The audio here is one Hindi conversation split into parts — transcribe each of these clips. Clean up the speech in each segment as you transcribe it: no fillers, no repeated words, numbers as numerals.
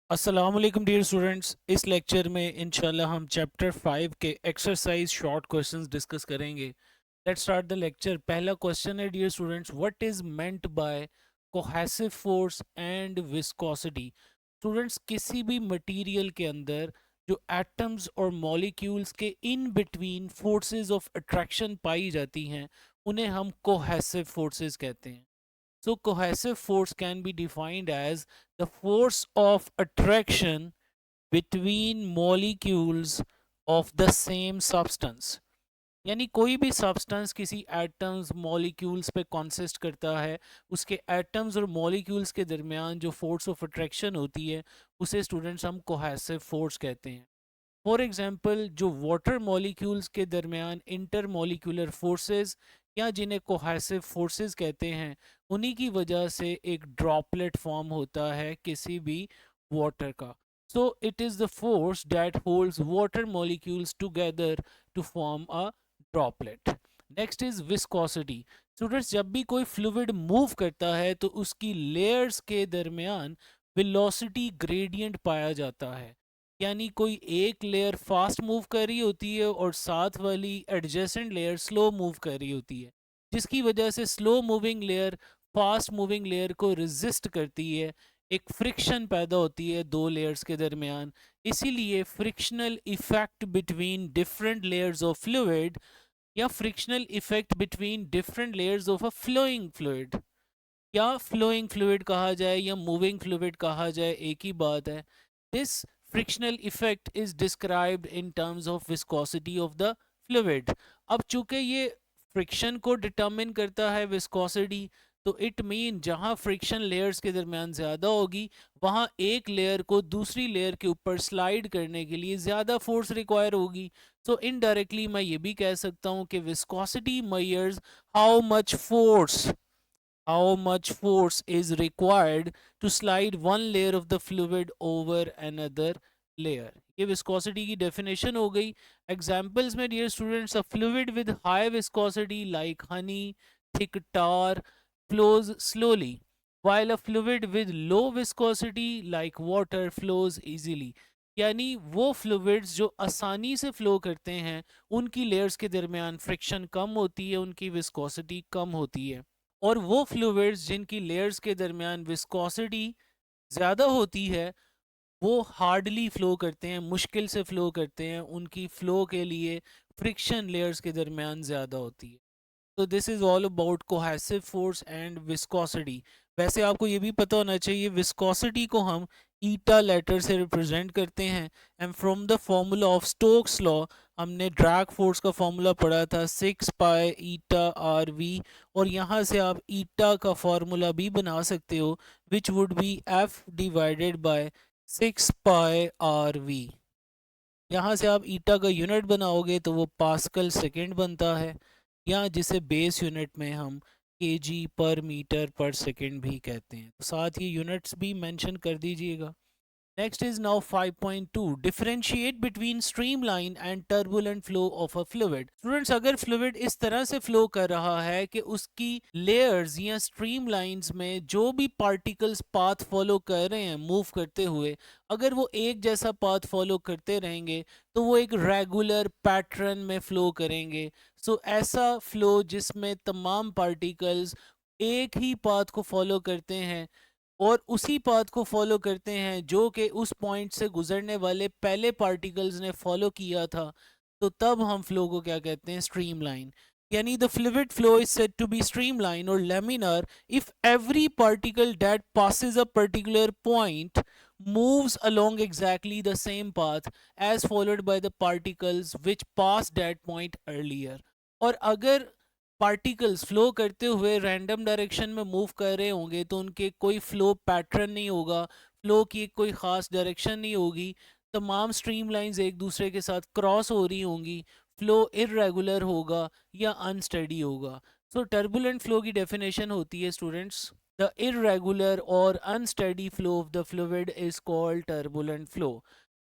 अस्सलाम वालेकुम डियर स्टूडेंट्स। इस लेक्चर में इंशाल्लाह हम चैप्टर 5 के एक्सरसाइज शॉर्ट क्वेश्चंस डिस्कस करेंगे। Let's start the lecture. पहला क्वेश्चन है dear students, what is meant by cohesive force and viscosity. Students, किसी भी मटेरियल के अंदर जो एटम्स और मॉलिक्यूल्स के in between forces of attraction पाई जाती हैं उन्हें हम कोहेसिव फोर्सेस कहते हैं। So cohesive force can be defined as the force of attraction between molecules of the same substance। यानी कोई भी सब्सटेंस किसी एटम्स मॉलिक्यूल्स पे कॉन्सिस्ट करता है, उसके एटम्स और मॉलिक्यूल्स के दरमियान जो फोर्स ऑफ अट्रैक्शन होती है उसे स्टूडेंट्स हम कोहेसिव फोर्स कहते हैं। फॉर एग्जांपल, जो वाटर मॉलिक्यूल्स के दरमियान इंटर मॉलिक्यूलर फोर्सेस या जिन्हें कोहेसिव फोर्सेस कहते हैं, उन्हीं की वजह से एक ड्रॉपलेट फॉर्म होता है किसी भी वाटर का। So it is the force that holds water molecules together to form a droplet. Next is viscosity. Students, जब भी कोई फ्लूइड मूव करता है तो उसकी लेयर्स के दरमियान वेलोसिटी ग्रेडियंट पाया जाता है। यानी कोई एक लेयर फास्ट मूव कर रही होती है और साथ वाली एडजेसेंट लेयर स्लो मूव कर रही होती है, जिसकी वजह से slow moving layer fast moving layer को रेजिस्ट करती है। एक फ्रिक्शन पैदा होती है दो लेयर्स के दरमियान। इसीलिए frictional effect between different layers of fluid या frictional effect between different layers of a flowing fluid, या फ्लोइंग फ्लूइड कहा जाए या मूविंग फ्लूइड कहा जाए, एक ही बात है। This frictional effect is described in terms of viscosity of the fluid. अब चूंकि ये फ्रिक्शन को डिटरमिन करता है विस्कोसिटी, तो इट मीन जहां फ्रिक्शन लेयर्स के दरमियान ज़्यादा होगी वहां एक लेयर को दूसरी लेयर के ऊपर स्लाइड करने के लिए ज़्यादा फोर्स रिक्वायर होगी। सो इनडायरेक्टली मैं ये भी कह सकता हूँ कि viscosity measures how much force how much force is required to slide one layer of the fluid over another layer। ये viscosity की definition हो गई। Examples में dear students, a fluid with high viscosity like honey, thick tar flows slowly, while a fluid with low viscosity like water flows easily। यानी वो फ्लूइड्स जो आसानी से फ्लो करते हैं उनकी लेयर्स के दरमियान फ्रिक्शन कम होती है, उनकी विस्कोसिटी कम होती है। और वो फ्लूइड्स जिनकी लेयर्स के दरमियान विस्कोसिटी ज़्यादा होती है वो हार्डली फ़्लो करते हैं, मुश्किल से फ़्लो करते हैं, उनकी फ़्लो के लिए फ्रिक्शन लेयर्स के दरमियान ज़्यादा होती है। तो this is all about cohesive force and viscosity. वैसे आपको ये भी पता होना चाहिए विस्कोसिटी को हम ईटा लेटर से रिप्रेजेंट करते हैं। And from the formula of Stokes law हमने ड्रैग फोर्स का फॉर्मूला पढ़ा था 6 पाई ईटा आर वी, और यहाँ से आप ईटा का फॉर्मूला भी बना सकते हो which would be F divided by 6 pi R V. यहाँ से आप ईटा का यूनिट बनाओगे तो वो पास्कल सेकेंड बनता है, या जिसे बेस यूनिट में हम केजी पर मीटर पर सेकेंड भी कहते हैं। तो साथ ही यूनिट्स भी मेंशन कर दीजिएगा। Next is now 5.2, differentiate between streamline and turbulent flow of a fluid। Students, अगर फ्लूइड इस तरह से फ्लो कर रहा है कि उसकी लेयर्स या स्ट्रीमलाइंस में जो भी पार्टिकल्स पाथ फॉलो कर रहे हैं मूव करते हुए, अगर वो एक जैसा पाथ फॉलो करते रहेंगे तो वो एक रेगुलर पैटर्न में फ्लो करेंगे। सो ऐसा फ्लो जिसमें तमाम पार्टिकल्स एक ही पाथ को फॉलो करते हैं और उसी पाथ को फॉलो करते हैं जो कि उस पॉइंट से गुजरने वाले पहले पार्टिकल्स ने फॉलो किया था, तो तब हम फ्लो को क्या कहते हैं, स्ट्रीमलाइन। यानी the fluid flow is said to be streamline और laminar if every particle that passes a particular point moves along exactly the same path as followed by the particles which passed that point earlier। और अगर पार्टिकल्स फ्लो करते हुए रैंडम डायरेक्शन में मूव कर रहे होंगे तो उनके कोई फ्लो पैटर्न नहीं होगा, फ्लो की कोई ख़ास डायरेक्शन नहीं होगी, तमाम स्ट्रीम लाइंस एक दूसरे के साथ क्रॉस हो रही होंगी, फ्लो इरेगुलर होगा या अनस्टडी होगा। सो टर्बुलेंट फ्लो की डेफिनेशन होती है स्टूडेंट्स, द इरेगुलर और unsteady flow of the fluid is called turbulent flow.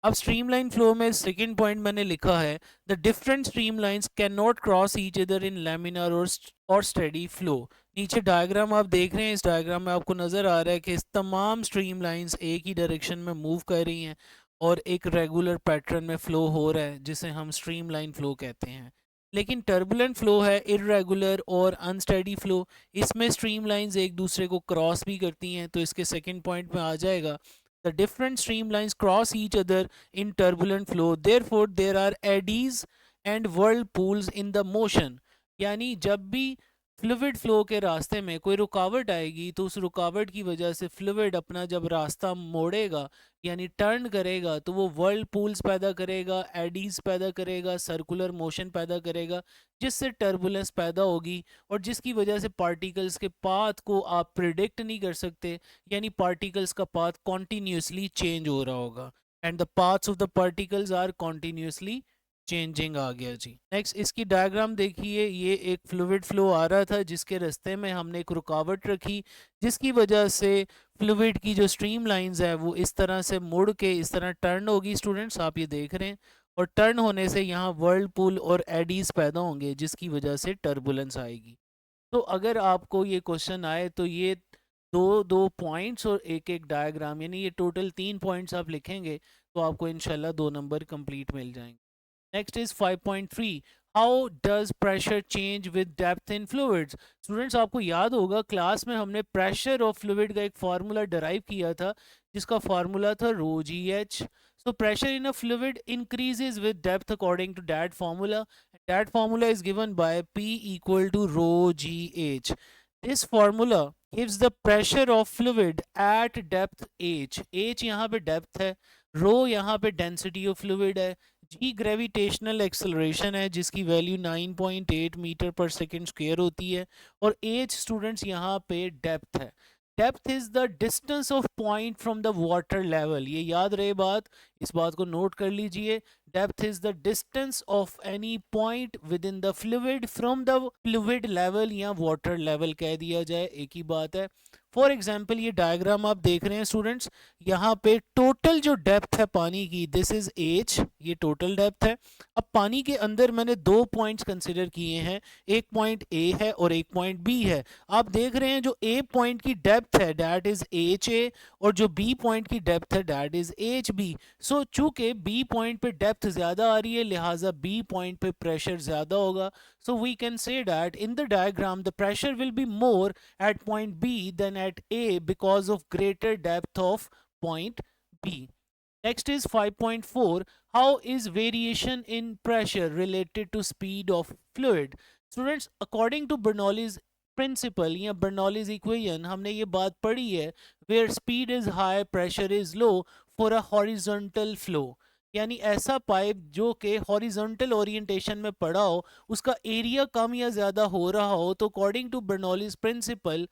अब स्ट्रीमलाइन फ्लो में सेकंड पॉइंट मैंने लिखा है, the different streamlines can not cross each other in laminar और स्टेडी फ्लो। नीचे डायग्राम आप देख रहे हैं, इस डायग्राम में आपको नज़र आ रहा है कि इस तमाम स्ट्रीमलाइंस एक ही डायरेक्शन में मूव कर रही हैं और एक रेगुलर पैटर्न में फ़्लो हो रहा है, जिसे हम स्ट्रीमलाइन फ़्लो कहते हैं। लेकिन टर्बुलेंट फ़्लो है, इर्रेगुलर और अनस्टेडी फ़्लो, इसमें स्ट्रीमलाइंस एक दूसरे को क्रॉस भी करती हैं। तो इसके सेकंड पॉइंट में आ जाएगा, the different streamlines cross each other in turbulent flow, therefore there are eddies and whirlpools in the motion। यानी जब भी फ्लूइड फ्लो के रास्ते में कोई रुकावट आएगी तो उस रुकावट की वजह से फ्लूइड अपना जब रास्ता मोड़ेगा यानी टर्न करेगा तो वो whirlpools पैदा करेगा, एडीज पैदा करेगा, सर्कुलर मोशन पैदा करेगा, जिससे टर्बुलेंस पैदा होगी और जिसकी वजह से पार्टिकल्स के पाथ को आप प्रिडिक्ट नहीं कर सकते, यानी पार्टिकल्स का पाथ कॉन्टीन्यूसली चेंज हो रहा होगा and the paths of the particles are continuously changing आ गया जी। नेक्स्ट इसकी डायग्राम देखिए, ये एक फ्लूइड फ्लो आ रहा था जिसके रास्ते में हमने एक रुकावट रखी, जिसकी वजह से फ्लूइड की जो स्ट्रीम लाइंस है वो इस तरह से मुड़ के इस तरह टर्न होगी। स्टूडेंट्स आप ये देख रहे हैं, और टर्न होने से यहाँ वर्लपूल और एडीज पैदा होंगे जिसकी वजह से टर्बुलेंस आएगी। तो अगर आपको ये क्वेश्चन आए तो ये दो दो पॉइंट्स और एक एक डायग्राम, यानी ये टोटल 3 पॉइंट्स आप लिखेंगे तो आपको इंशाल्लाह 2 नंबर कंप्लीट मिल जाएंगे। Next is 5.3, how does pressure change with depth in fluids. Students आपको याद होगा क्लास में हमने प्रेशर ऑफ फ्लूइड का एक फार्मूला डराइव किया था जिसका फार्मूला था rho g h. So pressure in a fluid increases with depth according to that formula, that formula is given by P equal to rho gh. This formula gives the pressure of fluid at depth h. h यहाँ पे depth है, rho यहाँ पे density of fluid है, g gravitational acceleration है जिसकी वैल्यू 9.8 मीटर पर सेकेंड स्क्वायर होती है, और h स्टूडेंट्स यहाँ पे depth है। Depth is the distance of point from the water level, ये याद रहे बात, इस बात को नोट कर लीजिए। Depth is the distance of any point with in the fluid from the fluid level या वाटर लेवल कह दिया जाए, एक ही बात है। फॉर एग्जाम्पल ये डायग्राम आप देख रहे हैं स्टूडेंट्स, यहाँ पे टोटल जो डेप्थ है पानी की, दिस इज एच, ये टोटल डेप्थ है। अब पानी के अंदर मैंने 2 पॉइंट्स कंसिडर किए हैं, एक पॉइंट ए है और एक पॉइंट बी है। आप देख रहे हैं जो ए पॉइंट की डेप्थ है दैट इज एच ए, और जो बी पॉइंट की डेप्थ है दैट इज एच बी। सो चूंकि बी पॉइंट पे डेप्थ ज्यादा आ रही है लिहाजा बी पॉइंट पे प्रेशर ज्यादा होगा। So we can say that in the diagram the pressure will be more at point B than at A because of greater depth of point B. Next is 5.4, how is variation in pressure related to speed of fluid? Students, according to Bernoulli's principle या Bernoulli's equation हमने ये बात पढ़ी है, where speed is high pressure is low for a horizontal flow, यानी ऐसा पाइप जो कि हॉरिजॉन्टल ओरिएंटेशन में पड़ा हो, उसका एरिया कम या ज़्यादा हो रहा हो, तो अकॉर्डिंग टू बर्नौलीज प्रिंसिपल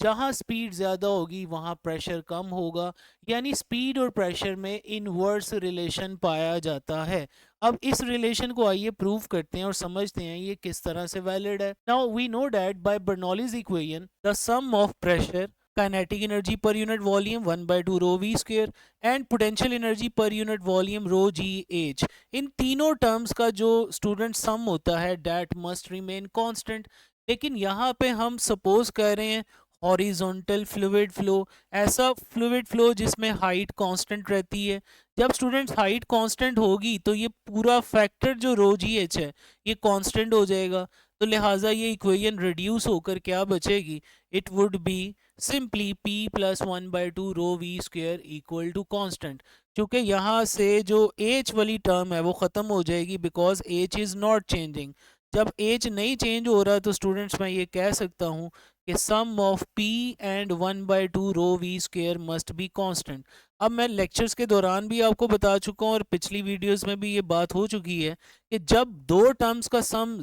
जहाँ स्पीड ज़्यादा होगी वहाँ प्रेशर कम होगा, यानी स्पीड और प्रेशर में इनवर्स रिलेशन पाया जाता है। अब इस रिलेशन को आइए प्रूव करते हैं और समझते हैं ये किस तरह से वैलिड है। Now we know that by Bernoulli's equation the sum of pressure, kinetic energy per unit volume 1 by 2 rho v square and potential energy per unit volume rho g h, इन तीनों टर्म्स का जो स्टूडेंट सम होता है that must remain constant। लेकिन यहाँ पे हम सपोज कर रहे हैं हॉरिजॉन्टल फ्लूइड फ्लो, ऐसा फ्लूइड फ्लो जिसमें हाइट कांस्टेंट रहती है। जब स्टूडेंट्स हाइट कांस्टेंट होगी तो ये पूरा फैक्टर जो रो जी एच है ये कांस्टेंट हो जाएगा, तो लिहाजा ये इक्वेशन रिड्यूस होकर क्या बचेगी, it would be simply p plus 1 by 2 rho we square equal to constant. क्योंकि यहाँ से जो h वाली टर्म है वो ख़त्म हो जाएगी because h is not changing. जब h नहीं चेंज हो रहा तो स्टूडेंट्स मैं ये कह सकता हूँ कि sum of p and 1 by 2 rho we square must be constant. अब मैं लेक्चर्स के दौरान भी आपको बता चुका हूँ और पिछली वीडियोस में भी ये बात हो चुकी है कि जब दो टर्म्स का सम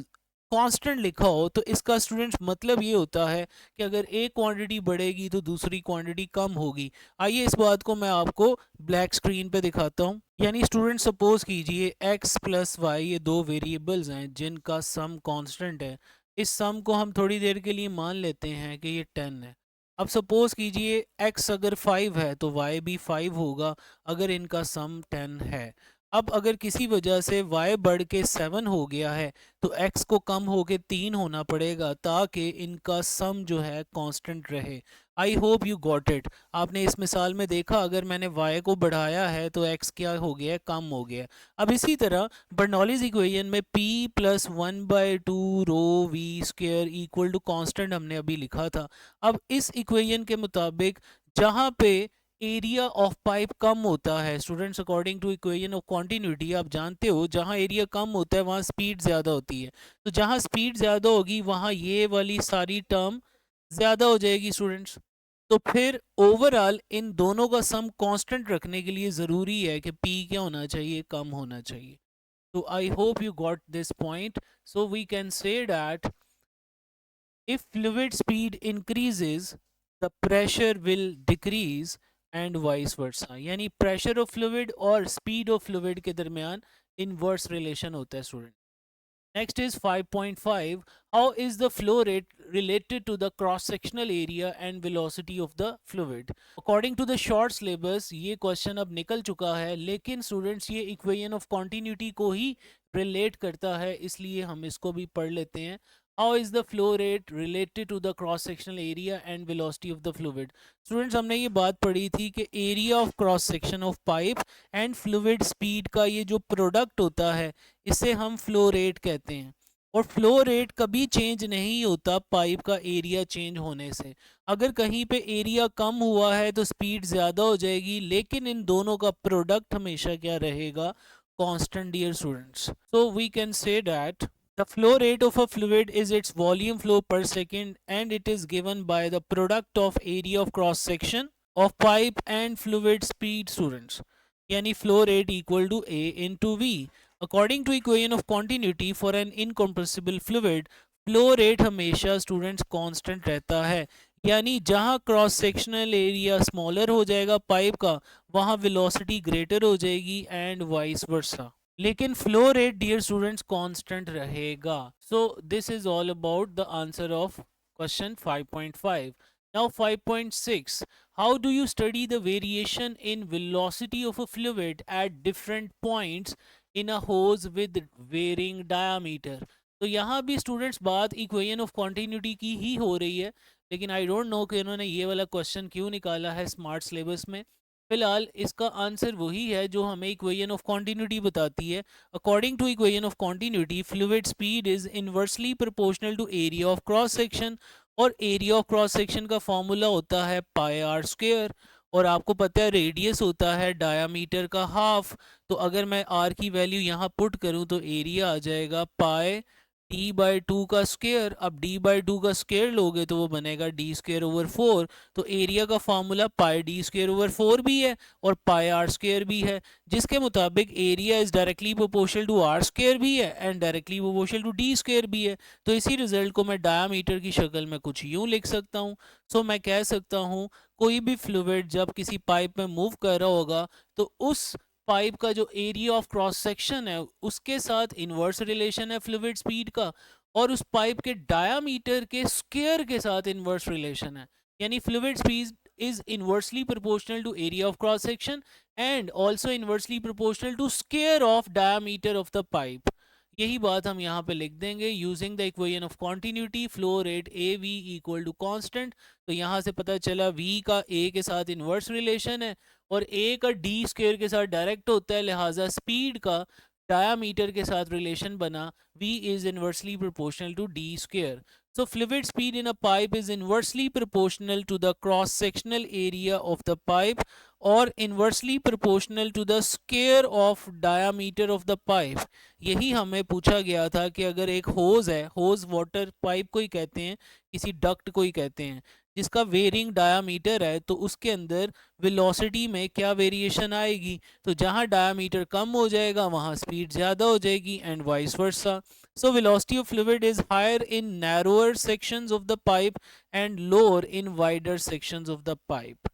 कांस्टेंट लिखा हो तो इसका स्टूडेंट्स मतलब ये होता है कि अगर एक क्वांटिटी बढ़ेगी तो दूसरी क्वांटिटी कम होगी। आइए इस बात को मैं आपको ब्लैक स्क्रीन पे दिखाता हूँ। यानी स्टूडेंट सपोज कीजिए x प्लस वाई ये दो वेरिएबल्स हैं जिनका सम कांस्टेंट है। इस सम को हम थोड़ी देर के लिए मान लेते हैं कि ये 10 है। अब सपोज कीजिए x अगर 5 है तो y भी 5 होगा अगर इनका सम 10 है। अब अगर किसी वजह से y बढ़ के 7 हो गया है तो x को कम होके 3 होना पड़ेगा ताकि इनका सम जो है कांस्टेंट रहे। आई होप यू गॉट इट। आपने इस मिसाल में देखा अगर मैंने y को बढ़ाया है तो x क्या हो गया, कम हो गया। अब इसी तरह बर्नौलीज इक्वेशन में p plus 1/2 rho we square equal to constant हमने अभी लिखा था। अब इस इक्वेशन के मुताबिक जहां पे एरिया ऑफ पाइप कम होता है students, according to equation of continuity आप जानते हो जहां एरिया कम होता है वहां स्पीड ज़्यादा होती है। तो जहां स्पीड ज़्यादा होगी वहां ये वाली सारी टर्म ज़्यादा हो जाएगी स्टूडेंट्स। तो फिर ओवरऑल इन दोनों का सम कांस्टेंट रखने के लिए ज़रूरी है कि p क्या होना चाहिए, कम होना चाहिए। तो I hope you got this point. So we can say that if fluid speed increases the pressure will decrease and vice versa, यानी pressure of fluid और speed of fluid के दरमियान inverse relation होता है student. Next is 5.5. How is the flow rate related to the cross-sectional area and velocity of the fluid? According to the short syllabus, ये question अब निकल चुका है लेकिन students ये equation of continuity को ही relate करता है इसलिए हम इसको भी पढ़ लेते हैं। How is the flow rate related to the cross-sectional area and velocity of the fluid? Students हमने ये बात पढ़ी थी कि area of cross-section of pipe and fluid speed का ये जो product होता है इसे हम फ्लो रेट कहते हैं। और फ्लो रेट कभी चेंज नहीं होता पाइप का एरिया चेंज होने से। अगर कहीं पे एरिया कम हुआ है तो स्पीड ज़्यादा हो जाएगी लेकिन इन दोनों का प्रोडक्ट हमेशा क्या रहेगा, constant dear students. So we can say that the flow rate of a fluid is its volume flow per second and it is given by the product of area of cross section of pipe and fluid speed students, यानी flow rate equal to A into V। According to equation of continuity for an incompressible fluid, flow rate हमेशा students constant रहता है, यानी जहां क्रॉस सेक्शनल एरिया स्मॉलर हो जाएगा पाइप का वहां वेलोसिटी ग्रेटर हो जाएगी एंड वाइस वर्सा। लेकिन flow rate dear students constant रहेगा। So this is all about the answer of question 5.5। Now 5.6, how do you study the variation in velocity of a fluid at different points in a hose with varying diameter? तो यहाँ भी स्टूडेंट्स बात इक्वेशन ऑफ कॉन्टिन्यूटी की ही हो रही है लेकिन आई डोंट नो कि इन्होंने ये वाला क्वेश्चन क्यों निकाला है स्मार्ट सिलेबस में। फिलहाल इसका आंसर वही है जो हमें इक्वेशन ऑफ कॉन्टिन्यूटी बताती है। According to equation of continuity fluid speed is inversely proportional to area of cross section और एरिया ऑफ क्रॉस सेक्शन का फॉर्मूला होता है पाई आर स्क्वायर और आपको पता है रेडियस होता है डायामीटर का हाफ। तो अगर मैं आर की वैल्यू यहाँ पुट करूँ तो एरिया आ जाएगा पाई d/2 का स्क्वायर। अब d/2 का स्क्वायर लोगे तो वो बनेगा d²/4। तो एरिया का फार्मूला पाई d²/4 भी है और पाई आर स्क्वायर भी है जिसके मुताबिक area is directly proportional to R square भी है and directly proportional to D square भी है। तो इसी रिजल्ट को मैं डायामीटर की शक्ल में कुछ यूं लिख सकता हूँ। सो मैं कह सकता हूँ कोई भी फ्लूइड जब किसी पाइप में मूव कर रहा होगा तो उस पाइप का जो एरिया ऑफ क्रॉस सेक्शन है उसके साथ इनवर्स रिलेशन है फ्लूइड स्पीड का और उस पाइप के डायामीटर के स्क्वायर के साथ इनवर्स रिलेशन है, यानी fluid speed is inversely proportional to area of cross section and also inversely proportional to square of diameter of the pipe। यही बात हम यहाँ पे लिख देंगे using the equation of continuity flow rate A V equal to constant. तो यहाँ से पता चला v का a के साथ इनवर्स रिलेशन है और a का d स्क्वायर के साथ डायरेक्ट होता है, लिहाजा स्पीड का डायामीटर के साथ रिलेशन बना v is inversely proportional to d square। So fluid speed in a pipe is inversely proportional to the cross sectional area of the pipe or inversely proportional to the square of diameter of the pipe। यही हमें पूछा गया था कि अगर एक होज है, होज वाटर पाइप को ही कहते हैं, किसी डक्ट को ही कहते हैं जिसका वेरिंग डायामीटर है तो उसके अंदर वेलोसिटी में क्या वेरिएशन आएगी। तो जहां डायामीटर कम हो जाएगा वहां स्पीड ज़्यादा हो जाएगी and vice versa. So velocity of fluid is higher in narrower sections of the pipe and lower in wider sections of the pipe।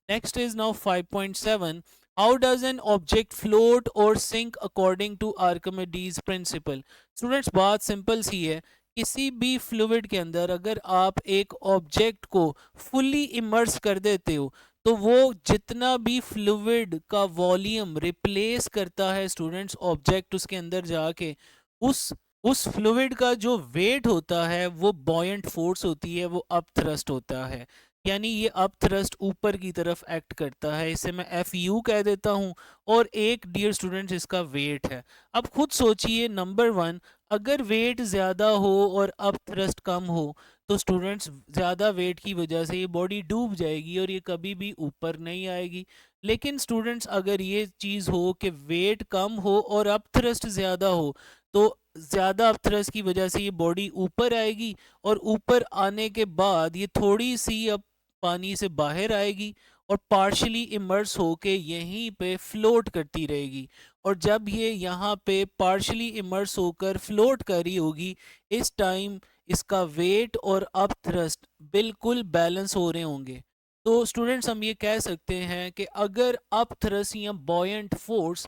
Next is now 5.7, how does an object float or sink according to Archimedes principle? Students बात सिंपल सी है किसी भी फ्लूइड के अंदर अगर आप एक ऑब्जेक्ट को फुल्ली इमर्स कर देते हो तो वो जितना भी फ्लूइड का वॉल्यूम रिप्लेस करता है स्टूडेंट्स ऑब्जेक्ट उसके अंदर जाके उस उस फ्लूइड का जो वेट होता है वो बॉयंट फोर्स होती है, वो अप थ्रस्ट होता है। यानी ये अप थ्रस्ट ऊपर की तरफ एक्ट करता है, इसे मैं एफ यू कह देता हूँ। और एक डियर स्टूडेंट्स इसका वेट है। अब खुद सोचिए, नंबर वन, अगर वेट ज़्यादा हो और अप थ्रस्ट कम हो तो स्टूडेंट्स ज़्यादा वेट की वजह से ये बॉडी डूब जाएगी और ये कभी भी ऊपर नहीं आएगी। लेकिन स्टूडेंट्स अगर ये चीज़ हो कि वेट कम हो और अप थ्रस्ट ज़्यादा हो तो ज़्यादा अप थ्रस्ट की वजह से ये बॉडी ऊपर आएगी और ऊपर आने के बाद ये थोड़ी सी अब पानी से बाहर आएगी और पार्शली इमर्स होके यहीं पे फ्लोट करती रहेगी। और जब ये यहाँ पे पार्शली इमर्स होकर फ्लोट कर रही होगी इस टाइम इसका वेट और अप थ्रस्ट बिल्कुल बैलेंस हो रहे होंगे। तो स्टूडेंट्स हम ये कह सकते हैं कि अगर अप थ्रस्ट या बॉयंट फोर्स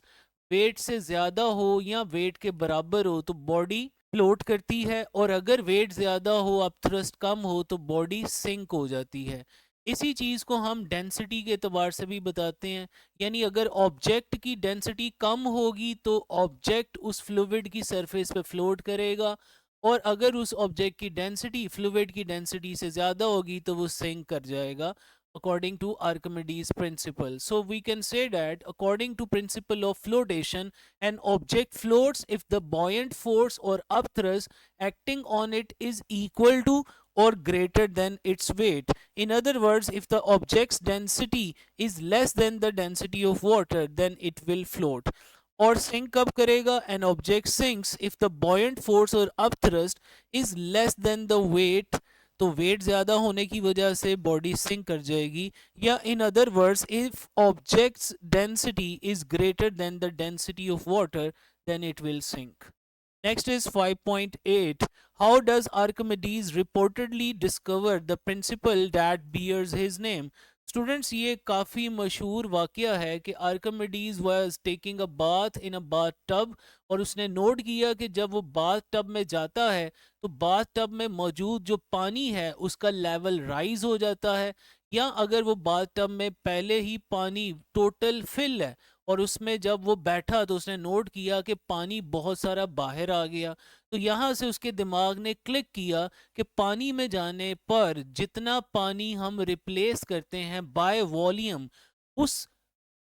वेट से ज़्यादा हो या वेट के बराबर हो तो बॉडी फ्लोट करती है, और अगर वेट ज़्यादा हो अप थ्रस्ट कम हो तो बॉडी सिंक हो जाती है। इसी चीज़ को हम डेंसिटी के एतबार से भी बताते हैं। यानी अगर ऑब्जेक्ट की डेंसिटी कम होगी तो ऑब्जेक्ट उस फ्लूइड की सरफेस पे फ्लोट करेगा, और अगर उस ऑब्जेक्ट की डेंसिटी फ्लूइड की डेंसिटी से ज़्यादा होगी तो वो सिंक कर जाएगा according to Archimedes principle. So we can say that according to principle of flotation, an object floats if the buoyant force or upthrust acting on it is equal to or greater than its weight. In other words, if the object's density is less than the density of water, then it will float. और सिंक कब करेगा? An object sinks if the buoyant force और upthrust is less than the weight, तो वेट ज्यादा होने की वजह से बॉडी सिंक कर जाएगी। या in other words, if objects density is greater than the density of water then it will sink. Next is 5.8. How does Archimedes reportedly discover the principle that bears his name? Students ये काफ़ी मशहूर वाक़या है कि Archimedes was taking a bath in a bath tub, और उसने नोट किया कि जब वो बाथ टब में जाता है तो बाथ टब में मौजूद जो पानी है उसका लेवल राइज हो जाता है। या अगर वो बाथ टब में पहले ही पानी टोटल फिल है और उसमें जब वो बैठा तो उसने नोट किया कि पानी बहुत सारा बाहर आ गया, तो यहाँ से उसके दिमाग ने क्लिक किया कि पानी में जाने पर जितना पानी हम रिप्लेस करते हैं बाय वॉल्यूम, उस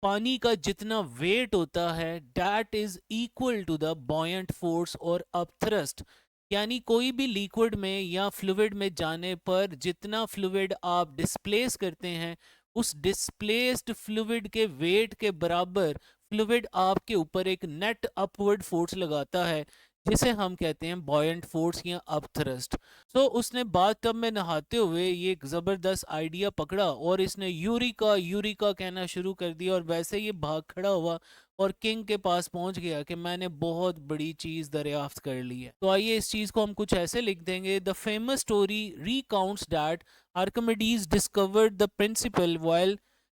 पानी का जितना वेट होता है that is equal to the buoyant force और अपथ्रस्ट। यानी कोई भी लिक्विड में या फ्लूइड में जाने पर जितना फ्लूइड आप डिस्प्लेस करते हैं उस डिस्प्लेस्ड फ्लूइड के वेट के बराबर फ्लूइड आपके ऊपर एक नेट अपवर्ड फोर्स लगाता है, जिसे हम कहते हैं बॉयंट फोर्स या अपथ्रस्ट। तो उसने बाथ टब में नहाते हुए ये एक ज़बरदस्त आइडिया पकड़ा और इसने यूरिका यूरिका कहना शुरू कर दिया, और वैसे ये भाग खड़ा हुआ और किंग के पास पहुंच गया कि मैंने बहुत बड़ी चीज़ दरियाफ्त कर ली है। तो आइए इस चीज़ को हम कुछ ऐसे लिख देंगे, the famous story recounts that Archimedes discovered the principle while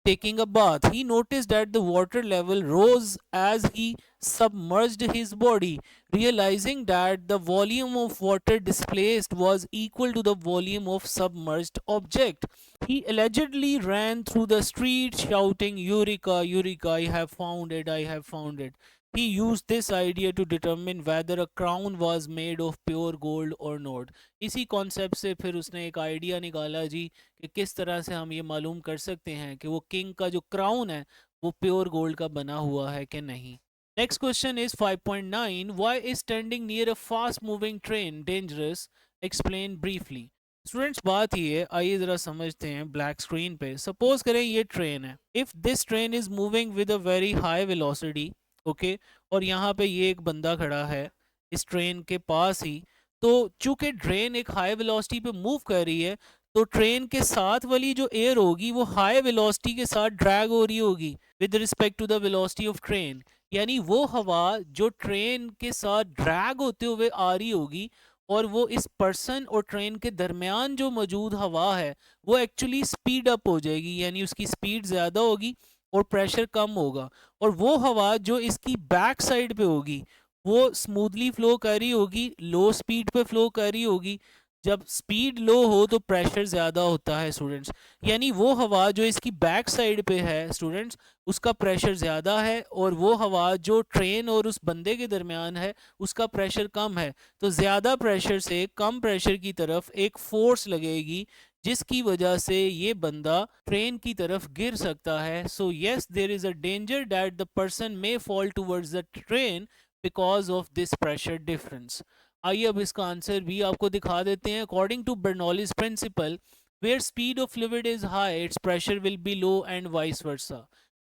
taking a bath. He noticed that the water level rose as he submerged his body. Realizing that the volume of water displaced was equal to the volume of submerged object, he allegedly ran through the street shouting, Eureka, Eureka, I have found it, I have found it. He used this idea to determine whether a crown was made of pure gold or not. इसी कॉन्सेप्ट से फिर उसने एक आइडिया निकाला जी कि किस तरह से हम ये मालूम कर सकते हैं कि वो किंग का जो क्राउन है वो प्योर गोल्ड का बना हुआ है कि नहीं। Next question is 5.9. Why is standing near a fast moving train dangerous? Explain briefly. Students बात ये है, आइए जरा समझते हैं। ब्लैक स्क्रीन पे सपोज करें ये ट्रेन है। If this train is moving with a very high velocity, okay, और यहाँ पे ये एक बंदा खड़ा है इस ट्रेन के पास ही, तो चूंकि ट्रेन एक हाई वेलोसिटी पे मूव कर रही है तो ट्रेन के साथ वाली जो एयर होगी वो हाई वेलोसिटी के साथ ड्रैग हो रही होगी with respect to the velocity of train. यानी वो हवा जो ट्रेन के साथ ड्रैग होते हुए आ रही होगी और वो इस पर्सन और ट्रेन के दरमियान जो मौजूद हवा है वो एक्चुअली स्पीड अप हो जाएगी, यानी उसकी स्पीड ज़्यादा होगी और प्रेशर कम होगा। और वो हवा जो इसकी बैक साइड पे होगी वो स्मूथली फ्लो कर रही होगी, लो स्पीड पे फ्लो कर रही होगी। जब स्पीड लो हो तो प्रेशर ज़्यादा होता है स्टूडेंट्स, यानी वो हवा जो इसकी बैक साइड पे है स्टूडेंट्स, उसका प्रेशर ज़्यादा है, और वो हवा जो ट्रेन और उस बंदे के दरमियान है उसका प्रेशर कम है। तो ज़्यादा प्रेशर से कम प्रेशर की तरफ एक फोर्स लगेगी, जिसकी वजह से ये बंदा ट्रेन की तरफ गिर सकता है। So yes, there is a danger that the person may fall towards the train because of this pressure difference. आइए अब इसका आंसर भी आपको दिखा देते हैं। According to Bernoulli's principle, where speed of fluid is high, its pressure will be low and vice versa.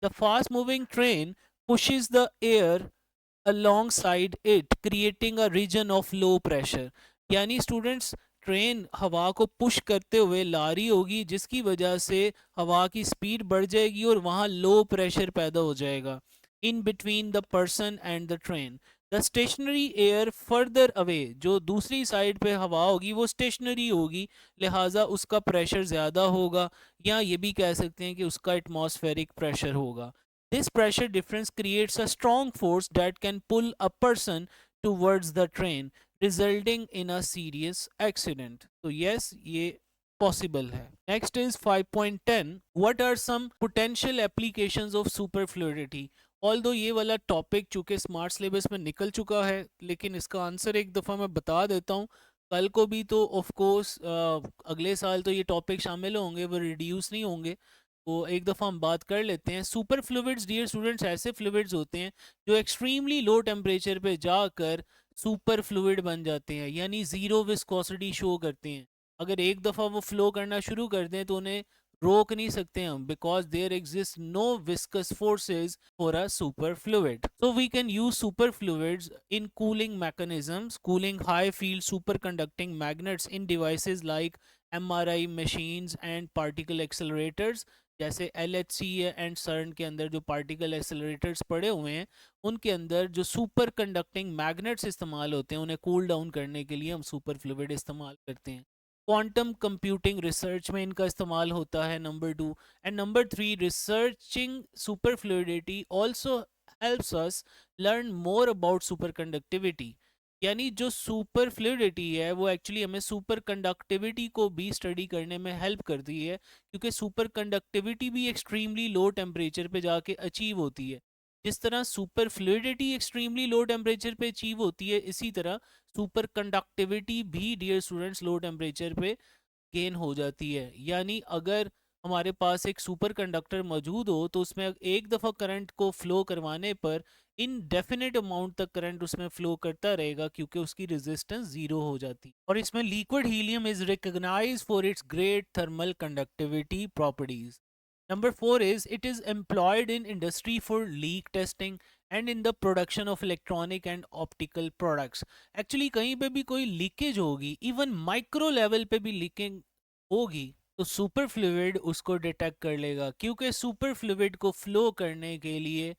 The fast moving train pushes the air alongside it, creating a region of low pressure. यानी स्टूडेंट्स, ट्रेन हवा को पुश करते हुए ला रही होगी, जिसकी वजह से हवा की स्पीड बढ़ जाएगी और वहाँ लो प्रेशर पैदा हो जाएगा in between the person and the train. The stationary air further away, जो दूसरी साइड पे हवा होगी वो स्टेशनरी होगी, लिहाजा उसका प्रेशर ज़्यादा होगा, या ये भी कह सकते हैं कि उसका एटमॉस्फेरिक प्रेशर होगा। This pressure difference creates a strong force that can pull a person towards the train, resulting in a serious accident. So yes, ये possible है. Next is 5.10. What are some potential applications of superfluidity? Although ये वाला टॉपिक चूंकि स्मार्ट सिलेबस में निकल चुका है, लेकिन इसका आंसर एक दफ़ा मैं बता देता हूँ। कल को भी तो ऑफ कोर्स अगले साल तो ये टॉपिक शामिल होंगे, वो रिड्यूस नहीं होंगे। तो एक दफ़ा हम बात कर लेते हैं। सुपर फ्लूइड्स डियर स्टूडेंट्स ऐसे फ्लूइड्स होते हैं जो एक्सट्रीमली लो टेम्परेचर पे जाकर सुपर फ्लूइड बन जाते हैं, यानी ज़ीरो विस्कोसिटी शो करते हैं। अगर एक दफ़ा वो फ्लो करना शुरू कर दें तो उन्हें रोक नहीं सकते हम, because there exist no viscous forces for a super fluid. So we can use super fluids in cooling mechanisms, cooling high field super conducting magnets in devices like MRI machines and particle accelerators, जैसे LHC एंड CERN के अंदर जो पार्टिकल एक्सेलरेटर्स पड़े हुए हैं, उनके अंदर जो सुपर कंडक्टिंग मैग्नेट्स इस्तेमाल होते हैं, उन्हें कूल डाउन करने के लिए हम सुपर फ्लूइड इस्तेमाल करते हैं। क्वांटम कंप्यूटिंग रिसर्च में इनका इस्तेमाल होता है, number 2। And number 3, researching super fluidity also helps us learn more about super conductivity. यानी जो सुपर फ्लूइडिटी है वो एक्चुअली हमें सुपर कंडक्टिविटी को भी स्टडी करने में हेल्प करती है, क्योंकि सुपर कंडक्टिविटी भी एक्सट्रीमली लो टेम्परेचर पे जाके अचीव होती है। जिस तरह super fluidity extremely low temperature पे अचीव होती है, इसी तरह सुपर कंडक्टिविटी भी डियर स्टूडेंट्स लो टेम्परेचर पे गेन हो जाती है। यानी अगर हमारे पास एक सुपर कंडक्टर मौजूद हो तो उसमें एक दफ़ा करंट को फ्लो करवाने पर इनडेफिनेट अमाउंट तक करंट उसमें फ्लो करता रहेगा, क्योंकि उसकी रेजिस्टेंस जीरो हो जाती। और इसमें liquid helium is recognised for its great thermal conductivity properties. Number 4 is it is employed in industry for leak testing and in the production of electronic and optical products. Actually कहीं पे भी कोई लीकेज होगी, इवन माइक्रो लेवल पे भी लीकिंग होगी, तो सुपर फ्लूइड उसको डिटेक्ट कर लेगा, क्योंकि सुपर फ्लूइड को फ्लो करने के लिए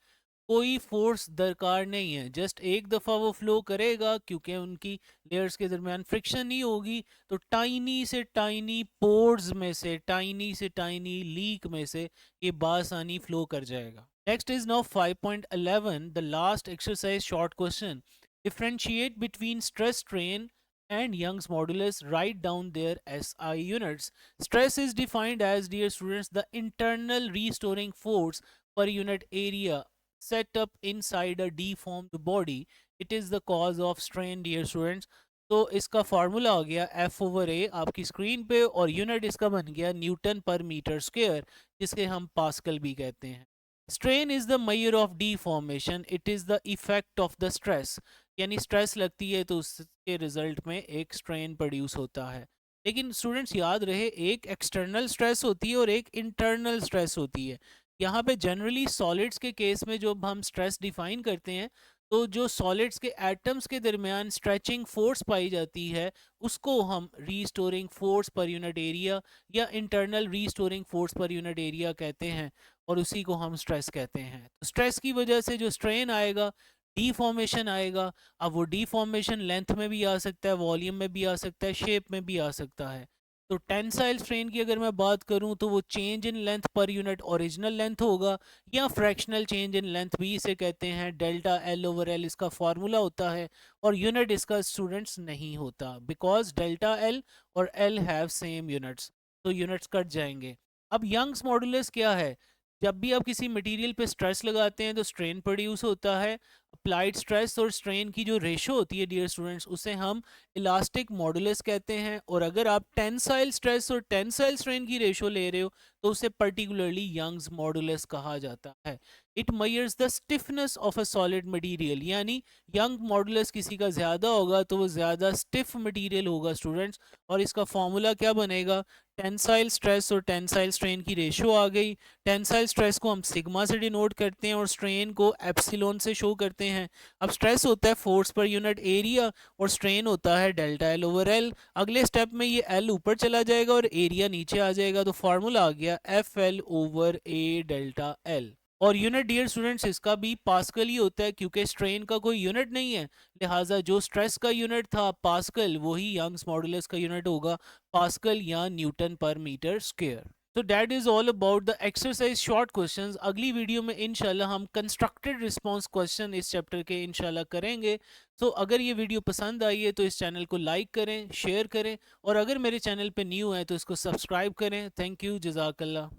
कोई फोर्स दरकार नहीं है। जस्ट एक दफ़ा वो फ्लो करेगा, क्योंकि उनकी लेयर्स के दरमियान फ्रिक्शन नहीं होगी, तो टाइनी से टाइनी पोर्स में से, टाइनी से टाइनी लीक में से ये बासानी फ्लो कर जाएगा। Next is now 5.11, the last exercise short question. Differentiate between stress strain and Young's modulus, write down their SI units. Stress is defined as, dear students, the internal restoring force per unit area set up inside a deformed body. It is the cause of strain, dear students. तो इसका फार्मूला आ गया F/A आपकी स्क्रीन पे, और यूनिट इसका बन गया न्यूटन पर मीटर स्क्वायर, जिसके हम पास्कल भी कहते हैं। Strain is the measure of deformation, it is the effect of the stress. यानी स्ट्रेस लगती है तो उसके रिजल्ट में एक स्ट्रेन प्रोड्यूस होता है। लेकिन स्टूडेंट्स याद रहे, एक एक्सटर्नल स्ट्रेस होती है और एक इंटरनल स्ट्रेस होती है। यहाँ पे जनरली सॉलिड्स के केस में जब हम स्ट्रेस डिफाइन करते हैं, तो जो सॉलिड्स के एटम्स के दरमियान स्ट्रेचिंग फोर्स पाई जाती है, उसको हम restoring force per unit area या internal restoring force per unit area कहते हैं, और उसी को हम स्ट्रेस कहते हैं। तो स्ट्रेस की वजह से जो स्ट्रेन आएगा, डीफॉर्मेशन आएगा। अब वो डीफॉर्मेशन लेंथ में भी आ सकता है, वॉल्यूम में भी आ सकता है, शेप में भी आ सकता है। तो टेंसाइल स्ट्रेन की अगर मैं बात करूं तो वो change in length per unit original length होगा, या फ्रैक्शनल चेंज इन लेंथ भी इसे कहते हैं। डेल्टा एल ओवर एल इसका फॉर्मूला होता है, और यूनिट इसका स्टूडेंट्स नहीं होता, बिकॉज डेल्टा एल और एल हैव सेम यूनिट्स, तो यूनिट्स कट जाएंगे। अब यंग्स मॉडुलस क्या है? जब भी आप किसी मटेरियल पे स्ट्रेस लगाते हैं तो स्ट्रेन प्रोड्यूस होता है। अप्लाइड स्ट्रेस और स्ट्रेन की जो रेशो होती है डियर स्टूडेंट्स, उसे हम इलास्टिक मॉडुलस कहते हैं। और अगर आप टेंसाइल स्ट्रेस और टेंसाइल स्ट्रेन की रेशो ले रहे हो तो उसे पर्टिकुलरली यंग्स मॉडुलस कहा जाता है। It measures the stiffness of a solid material, यानी यंग मॉडुलस किसी का ज़्यादा होगा तो वो ज़्यादा स्टिफ मटेरियल होगा स्टूडेंट्स। और इसका फॉर्मूला क्या बनेगा? टेंसाइल स्ट्रेस और टेंसाइल स्ट्रेन की रेशो आ गई। टेंसाइल स्ट्रेस को हम सिग्मा से डिनोट करते हैं और स्ट्रेन को एप्सिलॉन से शो करते हैं। अब स्ट्रेस होता है फोर्स पर यूनिट एरिया, और स्ट्रेन होता है डेल्टा एल ओवर एल। अगले स्टेप में ये एल ऊपर चला जाएगा और एरिया नीचे आ जाएगा, तो फॉर्मूला आ गया एफ एल ओवर ए डेल्टा एल। और यूनिट डियर स्टूडेंट्स इसका भी पास्कल ही होता है, क्योंकि स्ट्रेन का कोई यूनिट नहीं है, लिहाजा जो स्ट्रेस का यूनिट था पास्कल, वही यंग्स मॉडुलस का यूनिट होगा, पास्कल या न्यूटन पर मीटर स्क्वायर। तो that is all about the exercise short questions. अगली वीडियो में इंशाल्लाह हम कंस्ट्रक्टेड रिस्पांस क्वेश्चन इस चैप्टर के इंशाल्लाह करेंगे। तो अगर ये वीडियो पसंद आई है तो इस चैनल को लाइक करें, शेयर करें, और अगर मेरे चैनल पे न्यू है तो इसको सब्सक्राइब करें। थैंक यू, जज़ाकल्लाह।